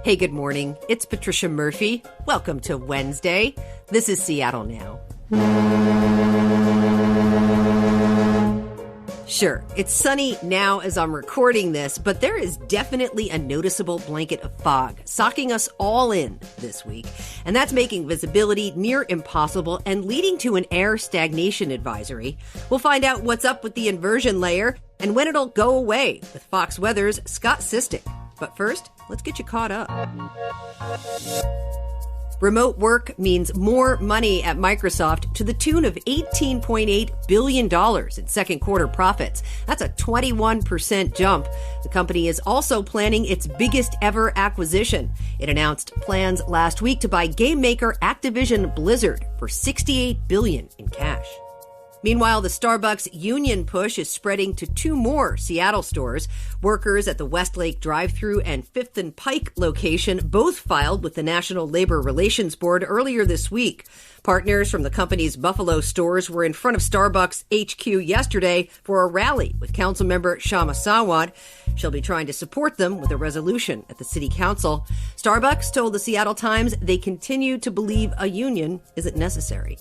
Hey, good morning. It's Patricia Murphy. Welcome to Wednesday. This is Seattle Now. Sure, it's sunny now as I'm recording this, but there is definitely a noticeable blanket of fog socking us all in this week. And that's making visibility near impossible and leading to an air stagnation advisory. We'll find out what's up with the inversion layer and when it'll go away with Fox Weather's Scott Sistek. But first, let's get you caught up. Remote work means more money at Microsoft to the tune of $18.8 billion in second quarter profits. That's a 21% jump. The company is also planning its biggest ever acquisition. It announced plans last week to buy game maker Activision Blizzard for $68 billion in cash. Meanwhile, the Starbucks union push is spreading to two more Seattle stores. Workers at the Westlake drive-thru and Fifth and Pike location both filed with the National Labor Relations Board earlier this week. Partners from the company's Buffalo stores were in front of Starbucks HQ yesterday for a rally with Councilmember Shama Sawant. She'll be trying to support them with a resolution at the city council. Starbucks told the Seattle Times they continue to believe a union isn't necessary.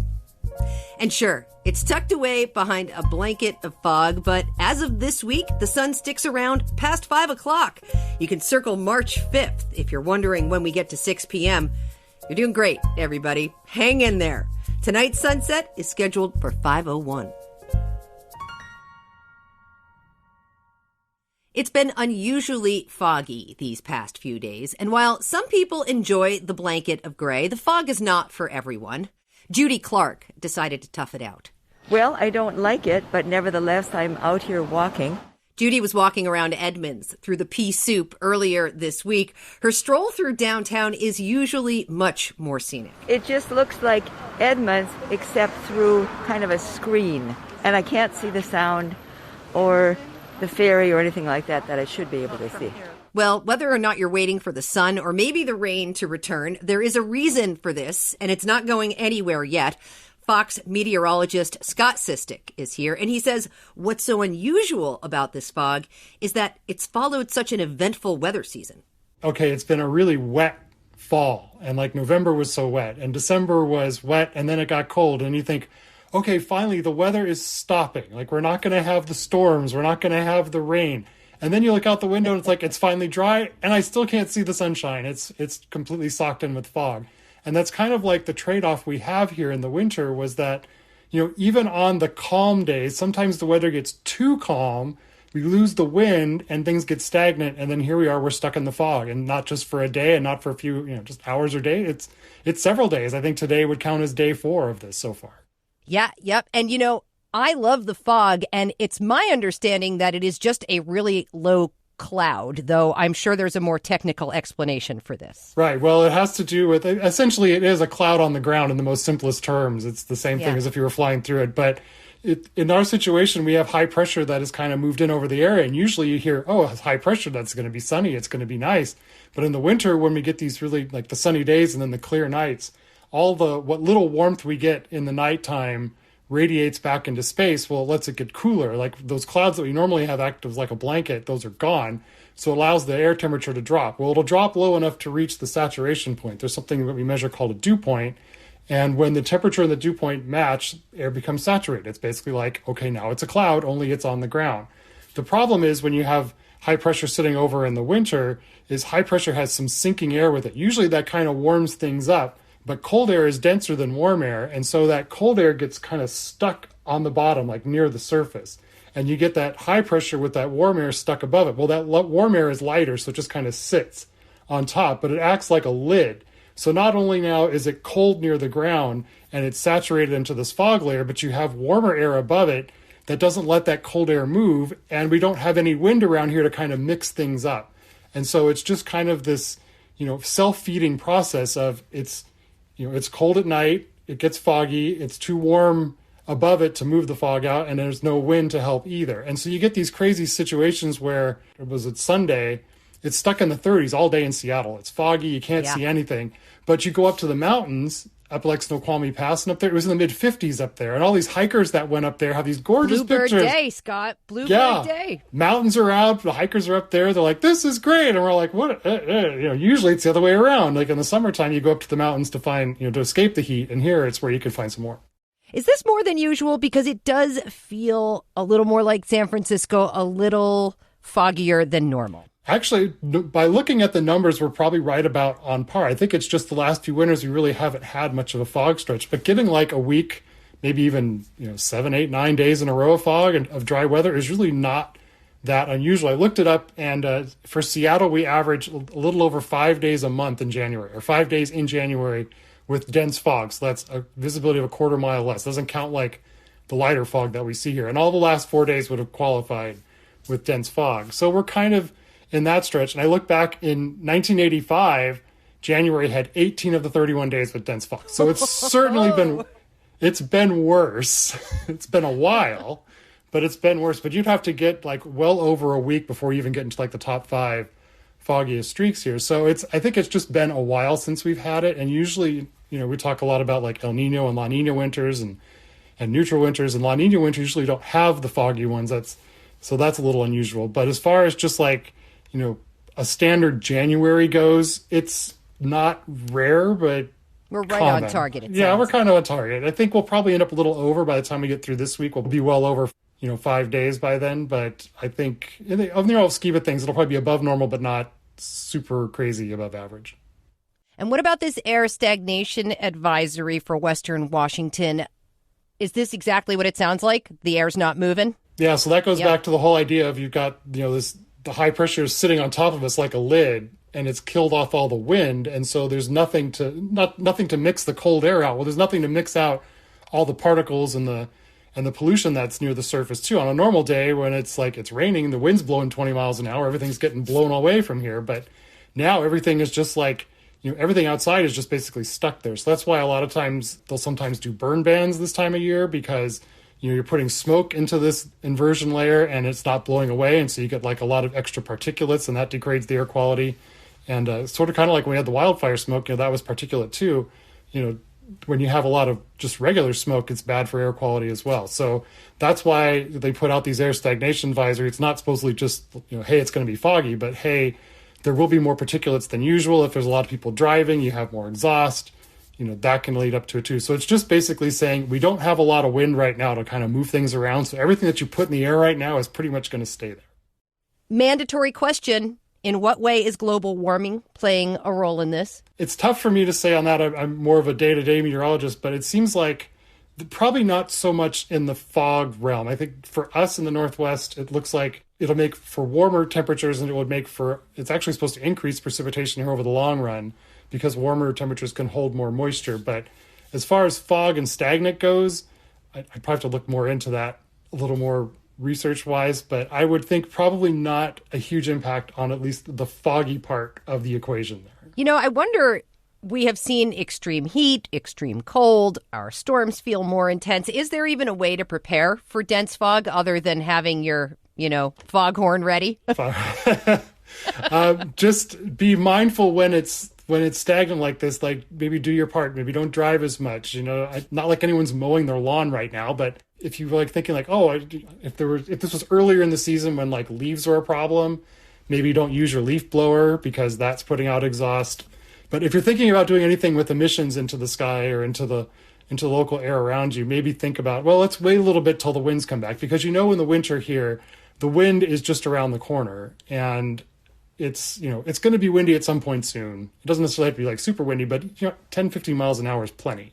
And sure, it's tucked away behind a blanket of fog, but as of this week, the sun sticks around past 5 o'clock. You can circle March 5th if you're wondering when we get to 6 p.m. You're doing great, everybody. Hang in there. Tonight's sunset is scheduled for 5:01. It's been unusually foggy these past few days, and while some people enjoy the blanket of gray, the fog is not for everyone. Judy Clark decided to tough it out. Well, I don't like it, but nevertheless, I'm out here walking. Judy was walking around Edmonds through the pea soup earlier this week. Her stroll through downtown is usually much more scenic. It just looks like Edmonds, except through kind of a screen. And I can't see the sound or the ferry or anything like that I should be able to see. Well, whether or not you're waiting for the sun or maybe the rain to return, there is a reason for this, and it's not going anywhere yet. Fox meteorologist Scott Sistek is here, and he says what's so unusual about this fog is that it's followed such an eventful weather season. Okay, it's been a really wet fall, and like November was so wet, and December was wet, and then it got cold, and you think, okay, finally the weather is stopping. Like, we're not going to have the storms, we're not going to have the rain. And then you look out the window and it's like, it's finally dry and I still can't see the sunshine. It's completely socked in with fog. And that's kind of like the trade-off we have here in the winter was that, even on the calm days, sometimes the weather gets too calm, we lose the wind and things get stagnant. And then here we are, we're stuck in the fog, and not just for a day and not for a few, just hours or days. It's several days. I think today would count as day 4 of this so far. Yeah, yep. And I love the fog, and it's my understanding that it is just a really low cloud, though I'm sure there's a more technical explanation for this. Right. Well, it has to do with, essentially, it is a cloud on the ground in the most simplest terms. It's the same thing as if you were flying through it. But in our situation, we have high pressure that has kind of moved in over the area. And usually you hear, oh, it's high pressure, that's going to be sunny, it's going to be nice. But in the winter, when we get these really, like the sunny days and then the clear nights, what little warmth we get in the nighttime radiates back into space. Well, it lets it get cooler. Like those clouds that we normally have act as like a blanket, those are gone. So it allows the air temperature to drop. Well, it'll drop low enough to reach the saturation point. There's something that we measure called a dew point. And when the temperature and the dew point match, air becomes saturated. It's basically like, okay, now it's a cloud, only it's on the ground. The problem is when you have high pressure sitting over in the winter, is high pressure has some sinking air with it. Usually that kind of warms things up. But cold air is denser than warm air, and so that cold air gets kind of stuck on the bottom, like near the surface. And you get that high pressure with that warm air stuck above it. Well, that warm air is lighter, so it just kind of sits on top, but it acts like a lid. So not only now is it cold near the ground and it's saturated into this fog layer, but you have warmer air above it that doesn't let that cold air move, and we don't have any wind around here to kind of mix things up. And so it's just kind of this, self-feeding process of it's cold at night, it gets foggy, it's too warm above it to move the fog out, and there's no wind to help either. And so you get these crazy situations where, it's Sunday, it's stuck in the 30s all day in Seattle. It's foggy, you can't see anything. But you go up to the mountains, up like Snoqualmie Pass and up there. It was in the mid-50s up there. And all these hikers that went up there have these gorgeous Bluebird pictures. Day, Scott. Bluebird Day. Mountains are out. The hikers are up there. They're like, this is great. And we're like, what? Usually it's the other way around. Like in the summertime, you go up to the mountains to find, to escape the heat. And here it's where you can find some more. Is this more than usual? Because it does feel a little more like San Francisco, a little foggier than normal. Actually, by looking at the numbers, we're probably right about on par. I think it's just the last few winters we really haven't had much of a fog stretch. But getting like a week, maybe even 7, 8, 9 days in a row of fog and of dry weather is really not that unusual. I looked it up, and for Seattle, we average a little over 5 days a month in January, or 5 days in January with dense fog. So that's a visibility of a quarter mile less. Doesn't count like the lighter fog that we see here. And all the last 4 days would have qualified with dense fog. So we're kind of in that stretch. And I look back in 1985, January had 18 of the 31 days with dense fog. So it's certainly been worse. It's been a while, but it's been worse. But you'd have to get like well over a week before you even get into like the top 5 foggiest streaks here. So I think it's just been a while since we've had it. And usually, we talk a lot about like El Nino and La Nina winters and neutral winters, and La Nina winters usually don't have the foggy ones. So that's a little unusual. But as far as just like, a standard January goes, it's not rare, but we're right common. on target. Yeah, we're kind of on target. I think we'll probably end up a little over by the time we get through this week. We'll be well over, 5 days by then. But I think in the overall scheme of things, it'll probably be above normal, but not super crazy above average. And what about this air stagnation advisory for Western Washington? Is this exactly what it sounds like? The air's not moving? Yeah, so that goes back to the whole idea of you've got, the high pressure is sitting on top of us like a lid, and it's killed off all the wind, and so there's nothing to mix the cold air out. Well, there's nothing to mix out all the particles and the pollution that's near the surface too. On a normal day when it's raining, the wind's blowing 20 miles an hour, everything's getting blown away from here. But now everything is just like, everything outside is just basically stuck there. So that's why a lot of times they'll sometimes do burn bans this time of year, because you're putting smoke into this inversion layer and it's not blowing away. And so you get like a lot of extra particulates, and that degrades the air quality. And sort of kind of like when we had the wildfire smoke, that was particulate too. When you have a lot of just regular smoke, it's bad for air quality as well. So that's why they put out these air stagnation advisories. It's not supposedly just, hey, it's going to be foggy, but hey, there will be more particulates than usual. If there's a lot of people driving, you have more exhaust. That can lead up to it too. So it's just basically saying we don't have a lot of wind right now to kind of move things around. So everything that you put in the air right now is pretty much going to stay there. Mandatory question. In what way is global warming playing a role in this? It's tough for me to say on that. I'm more of a day-to-day meteorologist, but it seems like probably not so much in the fog realm. I think for us in the Northwest, it looks like it'll make for warmer temperatures, and it's actually supposed to increase precipitation here over the long run, because warmer temperatures can hold more moisture. But as far as fog and stagnant goes, I'd probably have to look more into that a little more research-wise, but I would think probably not a huge impact on at least the foggy part of the equation there. I wonder, we have seen extreme heat, extreme cold, our storms feel more intense. Is there even a way to prepare for dense fog other than having your, foghorn ready? Just be mindful when it's stagnant like this, like maybe do your part, maybe don't drive as much, not like anyone's mowing their lawn right now, but if you were like thinking like, if this was earlier in the season when like leaves were a problem, maybe you don't use your leaf blower because that's putting out exhaust. But if you're thinking about doing anything with emissions into the sky or into the local air around you, maybe think about, let's wait a little bit till the winds come back, because in the winter here, the wind is just around the corner, and it's going to be windy at some point soon. It doesn't necessarily have to be like super windy, but 10, 15 miles an hour is plenty.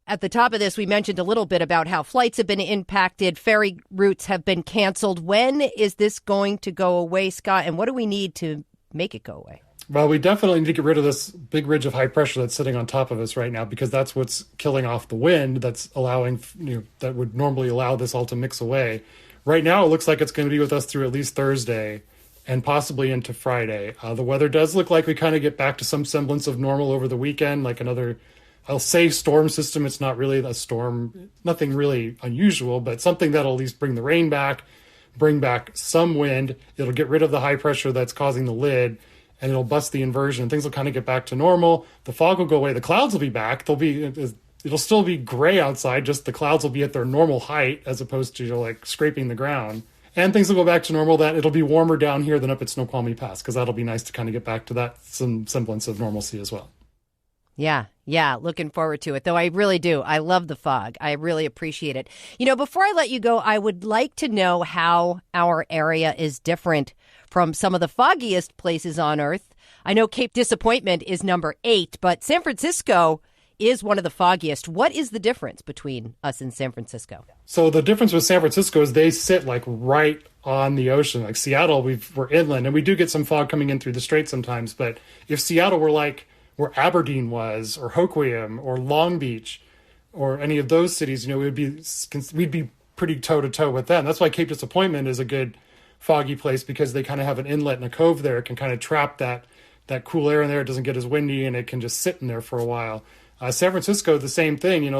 At the top of this, we mentioned a little bit about how flights have been impacted. Ferry routes have been canceled. When is this going to go away, Scott? And what do we need to make it go away? Well, we definitely need to get rid of this big ridge of high pressure that's sitting on top of us right now, because that's what's killing off the wind that's allowing, that would normally allow this all to mix away. Right now, it looks like it's going to be with us through at least Thursday and possibly into Friday. The weather does look like we kind of get back to some semblance of normal over the weekend, like another, I'll say storm system. It's not really a storm, nothing really unusual, but something that'll at least bring the rain back, bring back some wind. It'll get rid of the high pressure that's causing the lid, and it'll bust the inversion, and things will kind of get back to normal. The fog will go away. The clouds will be back. It'll still be gray outside, just the clouds will be at their normal height as opposed to like scraping the ground. And things will go back to normal. That it'll be warmer down here than up at Snoqualmie Pass, because that'll be nice to kind of get back to that some semblance of normalcy as well. Yeah, looking forward to it, though I really do. I love the fog. I really appreciate it. Before I let you go, I would like to know how our area is different from some of the foggiest places on Earth. I know Cape Disappointment is number 8, but San Francisco is one of the foggiest. What is the difference between us and San Francisco? So the difference with San Francisco is they sit like right on the ocean. Like Seattle, we're inland, and we do get some fog coming in through the strait sometimes. But if Seattle were like where Aberdeen was, or Hoquiam, or Long Beach, or any of those cities, we'd be pretty toe to toe with them. That's why Cape Disappointment is a good foggy place, because they kind of have an inlet and a cove there. It can kind of trap that cool air in there. It doesn't get as windy, and it can just sit in there for a while. San Francisco, the same thing.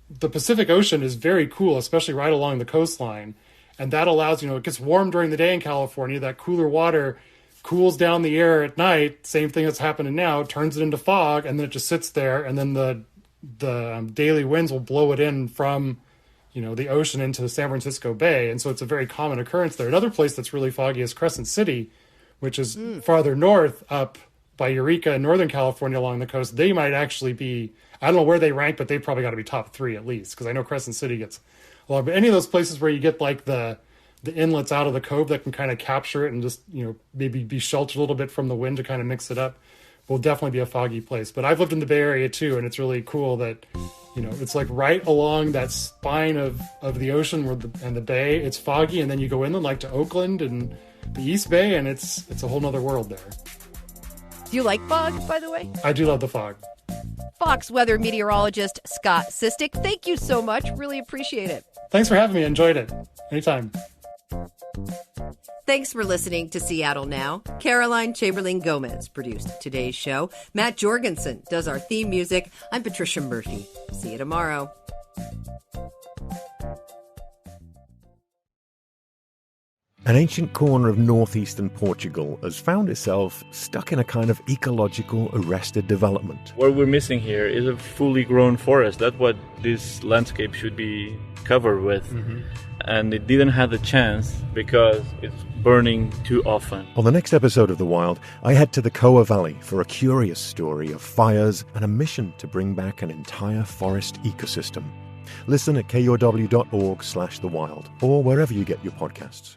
The Pacific Ocean is very cool, especially right along the coastline. And that allows, it gets warm during the day in California. That cooler water cools down the air at night. Same thing that's happening now, turns it into fog, and then it just sits there. And then the daily winds will blow it in from, the ocean into the San Francisco Bay. And so it's a very common occurrence there. Another place that's really foggy is Crescent City, which is farther north up by Eureka in Northern California along the coast. They might actually be, I don't know where they rank, but they've probably got to be top 3 at least, because I know Crescent City gets a lot. But any of those places where you get like the inlets out of the cove that can kind of capture it and just, maybe be sheltered a little bit from the wind to kind of mix it up, will definitely be a foggy place. But I've lived in the Bay Area too, and it's really cool that, it's like right along that spine of the ocean and the bay, it's foggy, and then you go inland like to Oakland and the East Bay, and it's a whole nother world there. Do you like fog, by the way? I do love the fog. Fox weather meteorologist Scott Sistek, thank you so much. Really appreciate it. Thanks for having me. Enjoyed it. Anytime. Thanks for listening to Seattle Now. Caroline Chamberlain Gomez produced today's show. Matt Jorgensen does our theme music. I'm Patricia Murphy. See you tomorrow. An ancient corner of northeastern Portugal has found itself stuck in a kind of ecological arrested development. What we're missing here is a fully grown forest. That's what this landscape should be covered with. Mm-hmm. And it didn't have the chance because it's burning too often. On the next episode of The Wild, I head to the KUOW Valley for a curious story of fires and a mission to bring back an entire forest ecosystem. Listen at kuow.org/thewild or wherever you get your podcasts.